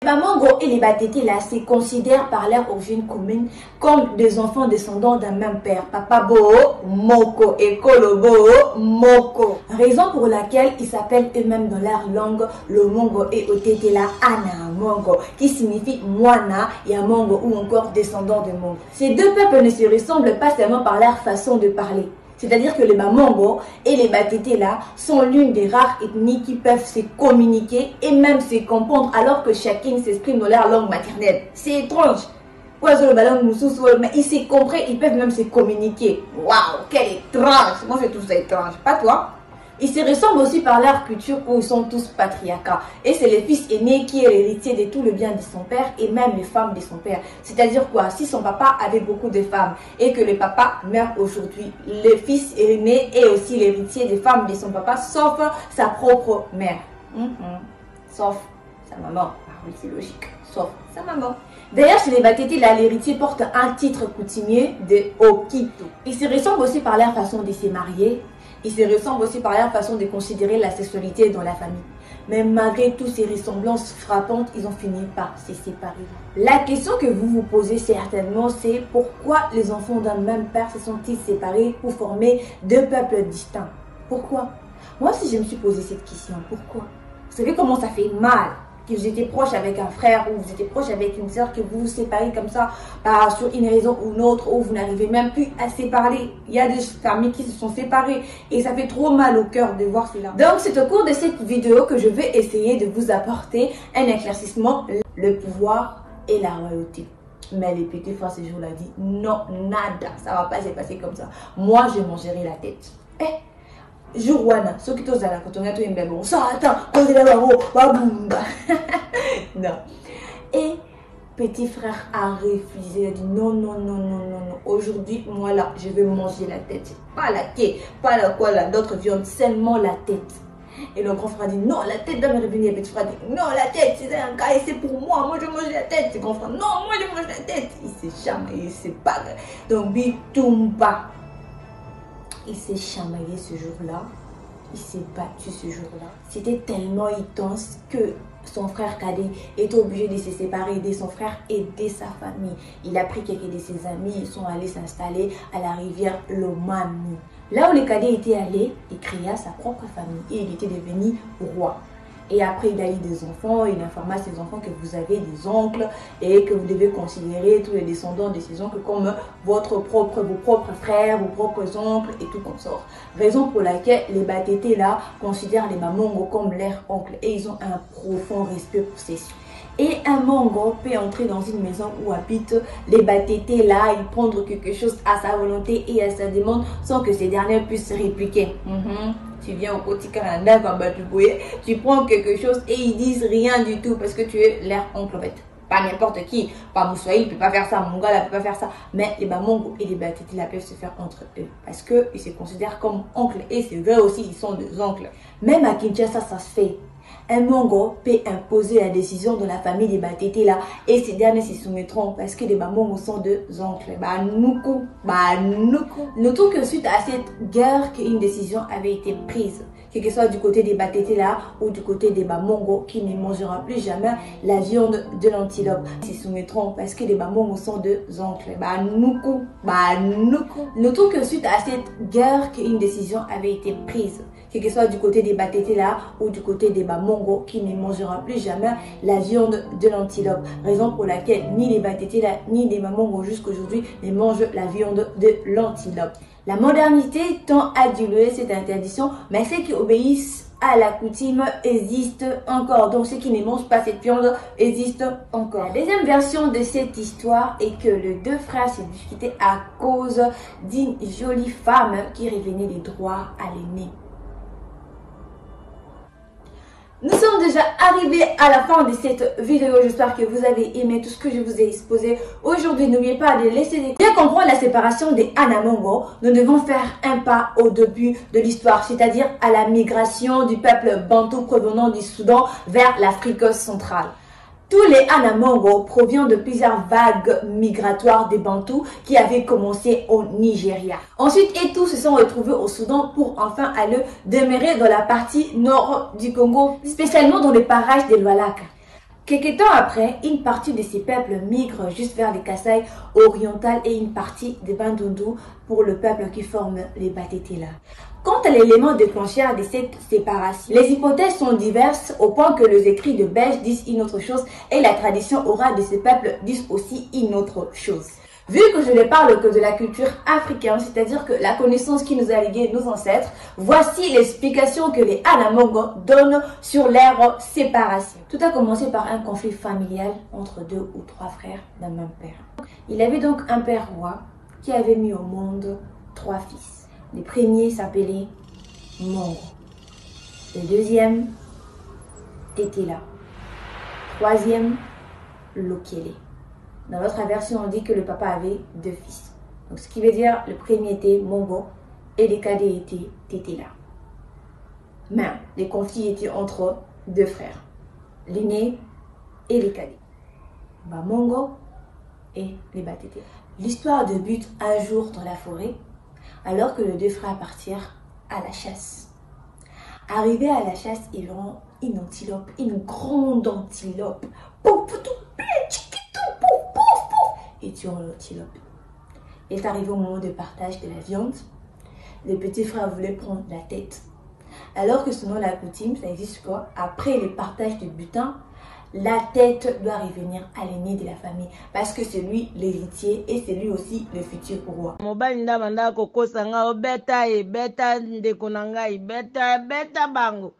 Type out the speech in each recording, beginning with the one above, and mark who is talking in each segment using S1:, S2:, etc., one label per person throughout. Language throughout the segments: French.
S1: Les Bamongo et les Batete là se considèrent par leur origine commune comme des enfants descendants d'un même père. Papa Bo, Moko et Kolobo, Moko. Raison pour laquelle ils s'appellent eux-mêmes dans leur langue le Mongo et Otetela Ana Mongo, qui signifie Moana et Mongo ou encore descendant de Mongo. Ces deux peuples ne se ressemblent pas seulement par leur façon de parler. C'est-à-dire que les Bamongo et les Batete là sont l'une des rares ethnies qui peuvent se communiquer et même se comprendre alors que chacun s'exprime dans leur langue maternelle. C'est étrange. Mais ils se comprennent, ils peuvent même se communiquer. Waouh, quel étrange. Moi je trouve ça étrange. Pas toi? Ils se ressemblent aussi par leur culture où ils sont tous patriarcats. Et c'est le fils aîné qui est l'héritier de tout le bien de son père et même les femmes de son père. C'est-à-dire quoi? Si son papa avait beaucoup de femmes et que le papa meurt aujourd'hui, le fils aîné est aussi l'héritier des femmes de son papa, sauf sa propre mère. Sauf sa maman. Ah oui, c'est logique. Sauf sa maman. D'ailleurs, chez les Batete, là, l'héritier porte un titre coutumier de Okito. Ils se ressemblent aussi par leur façon de se marier. Ils se ressemblent aussi par leur façon de considérer la sexualité dans la famille. Mais malgré toutes ces ressemblances frappantes, ils ont fini par se séparer. La question que vous vous posez certainement, c'est pourquoi les enfants d'un même père se sont-ils séparés pour former deux peuples distincts? Pourquoi? Moi aussi, je me suis posé cette question. Pourquoi? Vous savez comment ça fait mal? Que vous étiez proche avec un frère ou vous étiez proche avec une soeur, que vous vous séparez comme ça sur une raison ou une autre, ou vous n'arrivez même plus à se parler. Il y a des familles qui se sont séparées et ça fait trop mal au cœur de voir cela. Donc c'est au cours de cette vidéo que je vais essayer de vous apporter un éclaircissement, le pouvoir et la royauté. Mais les petits frères ce jour-là dit non, nada, ça va pas se passer comme ça. Moi je mangerai la tête. Jourwana, ceux qui t'osent à la cotonne, tu es bon. Ça attends, quand il est là, non. Et petit frère a refusé, il a dit non, non, non, non, non, non. Aujourd'hui, moi là, je vais manger la tête. Pas la quai, pas la quoi, là, d'autres viandes, seulement la tête. Et le grand frère dit non, la tête doit me revenir. Le petit frère dit non, la tête, c'est un cas et c'est pour moi. Moi je mange la tête. Le grand frère, non, moi je mange la tête. Il s'est chamaillé, il s'est pas. Donc, Bitumba. Il s'est chamaillé ce jour-là, il s'est battu ce jour-là. C'était tellement intense que son frère cadet est obligé de se séparer de son frère et de sa famille. Il a pris quelques de ses amis, ils sont allés s'installer à la rivière Lomami. Là où le cadet était allé, il créa sa propre famille et il était devenu roi. Et après, il a eu des enfants, il informa ses enfants que vous avez des oncles et que vous devez considérer tous les descendants de ces oncles comme vos propres frères, vos propres oncles et tout consort. Raison pour laquelle les Batete là considèrent les Bamongo comme leurs oncles et ils ont un profond respect pour ces sons. Et un Mongo peut entrer dans une maison où habitent les Batete là, et prendre quelque chose à sa volonté et à sa demande sans que ces derniers puissent répliquer. Tu viens au petit Canada, tu prends quelque chose et ils disent rien du tout parce que tu es leur oncle en fait. Pas n'importe qui, pas Moussoaï, il ne peut pas faire ça, Mongala ne peut pas faire ça. Mais les Bamongo et les Batete là peuvent se faire entre eux parce qu'ils se considèrent comme oncles et c'est vrai aussi, ils sont des oncles. Même à Kinshasa, ça se fait. Un Mongo peut imposer la décision de la famille des Batete là et ces derniers s'y soumettront parce que les Bamongo sont deux oncles. Notons que suite à cette guerre qu'une décision avait été prise, que ce soit du côté des Batete là ou du côté des Bamongo qui ne mangeront plus jamais la viande de l'antilope. Ils s'y soumettront parce que les Bamongo sont deux oncles. Notons que suite à cette guerre qu'une décision avait été prise, que ce soit du côté des Batete là ou du côté des Bamongo qui ne mangeront plus jamais la viande de l'antilope. Raison pour laquelle ni les Batete là ni les Bamongo jusqu'aujourd'hui ne mangent la viande de l'antilope. La modernité tend à diluer cette interdiction, mais ceux qui obéissent à la coutume existent encore. Donc ceux qui ne mangent pas cette viande existent encore. La deuxième version de cette histoire est que les deux frères se disputaient à cause d'une jolie femme qui revenait les droits à l'aîné. Nous sommes déjà arrivés à la fin de cette vidéo. J'espère que vous avez aimé tout ce que je vous ai exposé aujourd'hui. N'oubliez pas de laisser des... Bien comprendre la séparation des Anamongo, nous devons faire un pas au début de l'histoire, c'est-à-dire à la migration du peuple bantou provenant du Soudan vers l'Afrique centrale. Tous les Anamongo proviennent de plusieurs vagues migratoires des Bantous qui avaient commencé au Nigeria. Ensuite, et tous se sont retrouvés au Soudan pour enfin aller demeurer dans la partie nord du Congo, spécialement dans les parages des Lualaka. Quelque temps après, une partie de ces peuples migre juste vers les Kasaï orientales et une partie des Bandundu pour le peuple qui forme les Batetela. Quant à l'élément déclencheur de cette séparation, les hypothèses sont diverses au point que les écrits de Belge disent une autre chose et la tradition orale de ces peuples disent aussi une autre chose. Vu que je ne parle que de la culture africaine, c'est-à-dire que la connaissance qui nous a légué nos ancêtres, voici l'explication que les Anamongo donnent sur leur séparation. Tout a commencé par un conflit familial entre 2 ou 3 frères d'un même père. Il avait donc un père roi qui avait mis au monde 3 fils. Le premier s'appelait Mongo. Le deuxième, Tetela. Troisième, Lokele. Dans l'autre version, on dit que le papa avait 2 fils. Donc, ce qui veut dire le premier était Mongo et le cadet était Tetela. Mais les conflits étaient entre 2 frères, l'aîné et le cadet. Mongo et les Batetela. L'histoire débute un jour dans la forêt, alors que les 2 frères partirent à la chasse. Arrivés à la chasse, ils verront une antilope, une grande antilope. Et tuant l'antilope. Il est arrivé au moment de partage de la viande. Le petit frère voulait prendre la tête. Alors que selon la coutume, ça existe quoi? Après le partage du butin, la tête doit revenir à l'aîné de la famille parce que c'est lui l'héritier et c'est lui aussi le futur roi.
S2: Mobali ndabanda kokosanga obeta e beta ndeko na ngai beta bango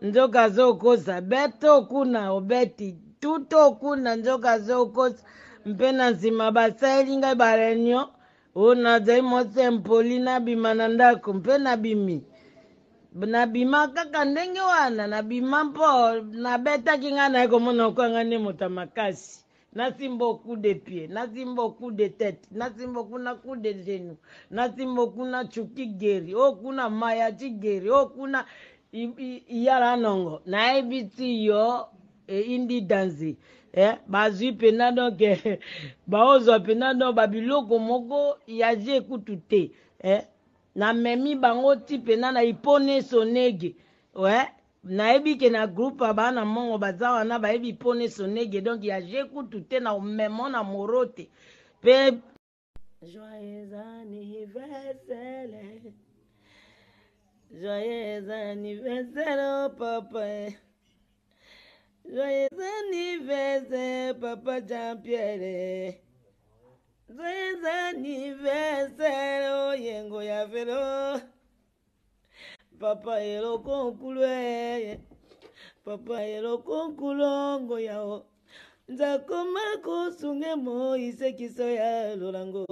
S2: nzoka zokosa beto kuna obeti tuto kuna nzoka zokosa mpe na nsima basaleli ngai bareunion oyo nazali mosempoli nabima na ndako mpe nabima kaka ndenge wana nabima mpo nabetaki ngai naye komona okwanga nde moto makasi. Nasim beaucoup de pieds, nasim beaucoup de têtes, nasim beaucoup na coup de genoux, nasim beaucoup na chuki geri, okuna maya chigeri, okuna iyala nongo. Na ebiti yo indi danzi. Bazui pena donc baozo pena donc babiloko moko yaje kutute. Na memi bango ti pena na ipone sonege. Naebi ke na groupe bana mongo bazawa na baebi pone sonege donc ya jeku tout na memo na morote pe joyeux anniversaire papa, joyeux anniversaire papa Jean-Pierre, joyeux anniversaire yengo ya velo papa elo konkulwe papa elo konkulongo yao nzakoma kosunge mo isekiso ya lolango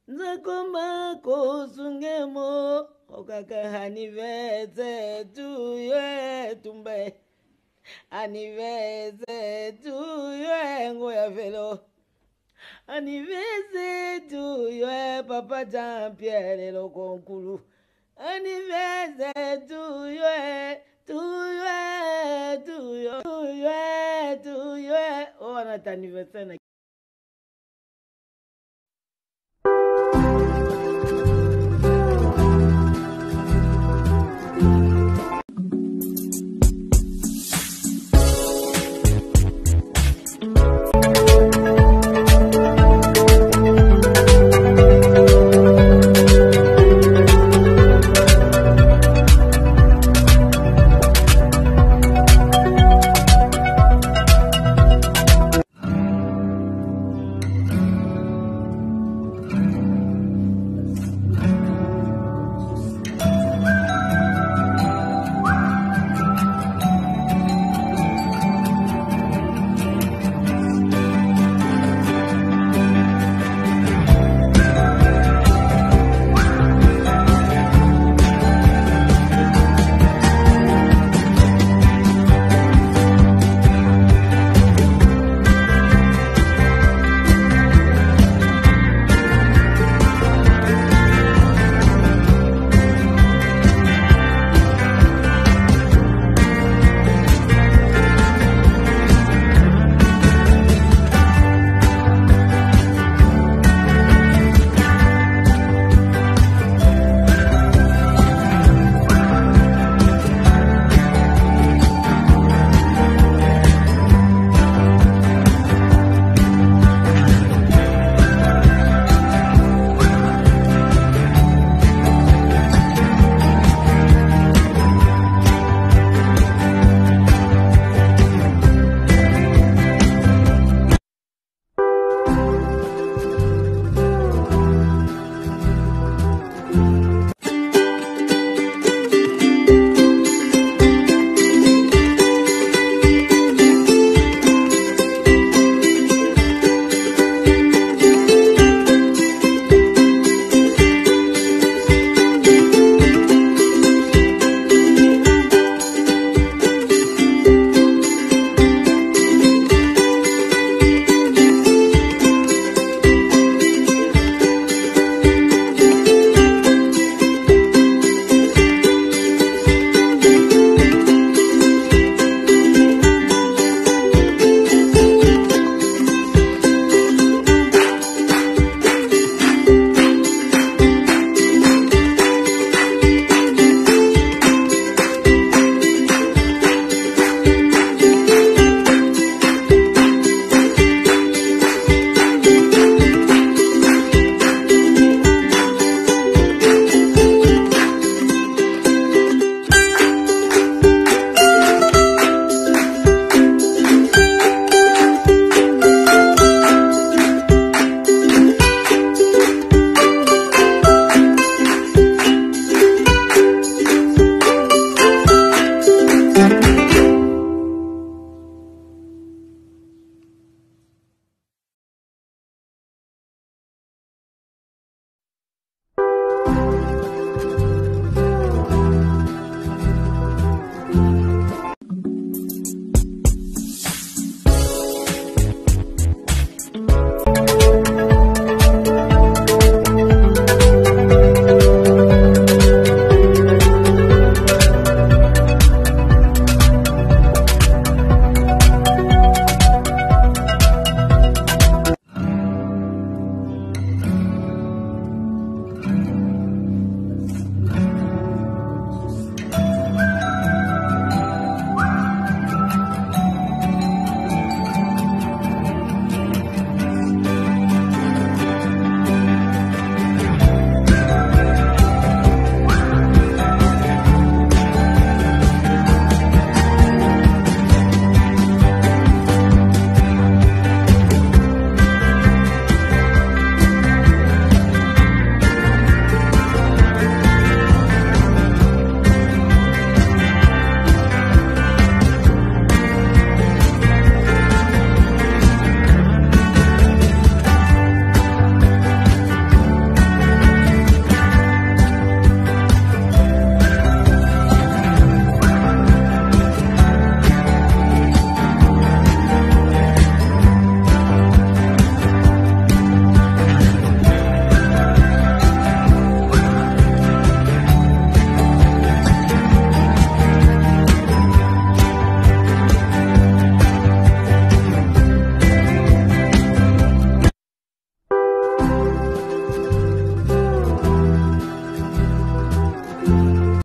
S2: nzakoma kosunge mo okaka anniversaire tu ye tumbe anniversaire tu ye ngo ya velo anniversaire tu ye papa Jean-Pierre elo konkulu anniversaire to you, oh, notre anniversaire.